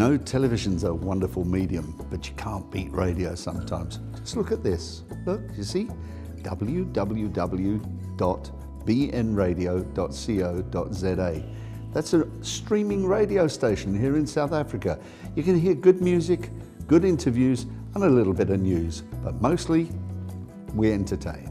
know, television's a wonderful medium, but you can't beat radio sometimes. Just look at this. Look, you see? www.bnradio.co.za. That's a streaming radio station here in South Africa. You can hear good music, good interviews, and a little bit of news, but mostly we entertain.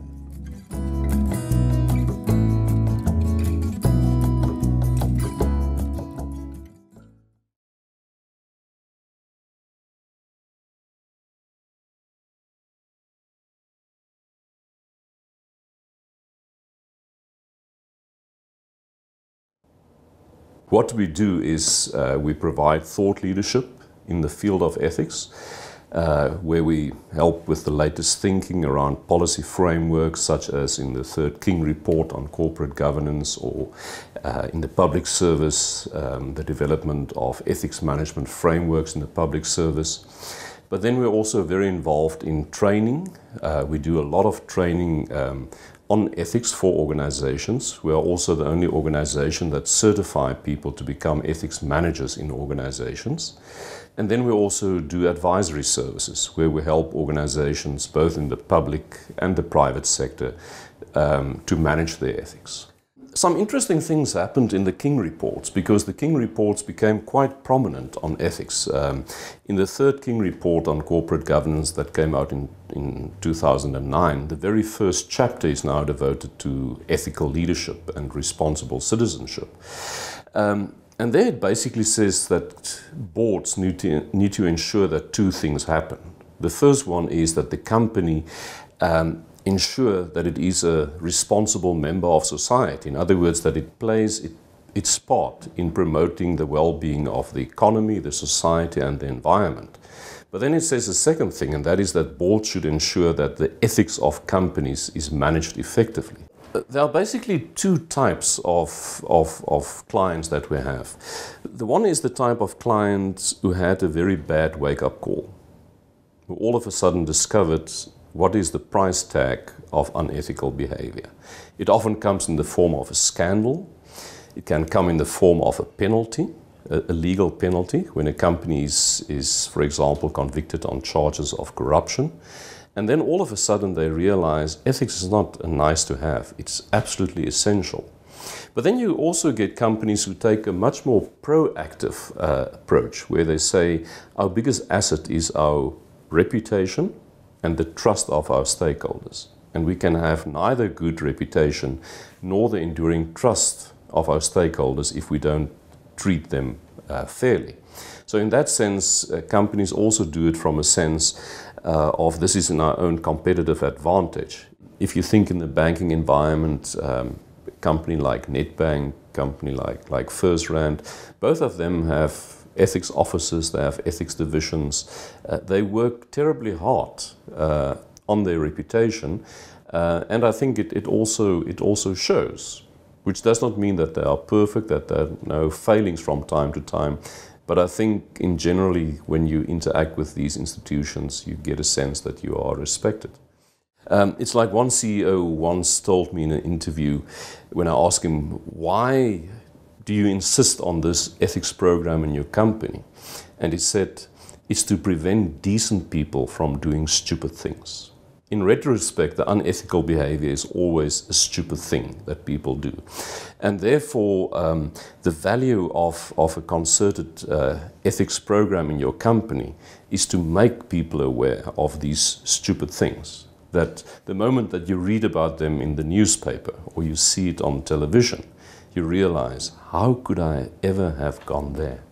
What we do is we provide thought leadership in the field of ethics, where we help with the latest thinking around policy frameworks, such as in the Third King Report on corporate governance, or in the public service, the development of ethics management frameworks in the public service. But then we're also very involved in training. We do a lot of training on ethics for organizations. We are also the only organization that certify people to become ethics managers in organizations. And then we also do advisory services, where we help organizations both in the public and the private sector to manage their ethics. Some interesting things happened in the King Reports, because the King Reports became quite prominent on ethics. In the Third King Report on corporate governance that came out in 2009, the very first chapter is now devoted to ethical leadership and responsible citizenship. And there it basically says that boards need to ensure that two things happen. The first one is that the company ensure that it is a responsible member of society. In other words, that it plays its part in promoting the well-being of the economy, the society, and the environment. But then it says a second thing, and that is that boards should ensure that the ethics of companies is managed effectively. There are basically two types of clients that we have. The one is the type of clients who had a very bad wake-up call, who all of a sudden discovered what is the price tag of unethical behavior. It often comes in the form of a scandal. It can come in the form of a penalty, a legal penalty, when a company is, for example, convicted on charges of corruption. And then all of a sudden they realize ethics is not a nice to have, it's absolutely essential. But then you also get companies who take a much more proactive approach, where they say our biggest asset is our reputation and the trust of our stakeholders. And we can have neither good reputation nor the enduring trust of our stakeholders if we don't treat them fairly. So in that sense, companies also do it from a sense of this is in our own competitive advantage. If you think in the banking environment, a company like Nedbank, company like FirstRand, both of them have ethics officers, they have ethics divisions. They work terribly hard on their reputation, and I think it also shows, which does not mean that they are perfect, that there are no failings from time to time. But I think in generally, when you interact with these institutions, you get a sense that you are respected. It's like one CEO once told me in an interview, when I asked him, why do you insist on this ethics program in your company? And he said, it's to prevent decent people from doing stupid things. In retrospect, the unethical behavior is always a stupid thing that people do. And therefore, the value of a concerted ethics program in your company is to make people aware of these stupid things. That the moment that you read about them in the newspaper or you see it on television, you realize, how could I ever have gone there?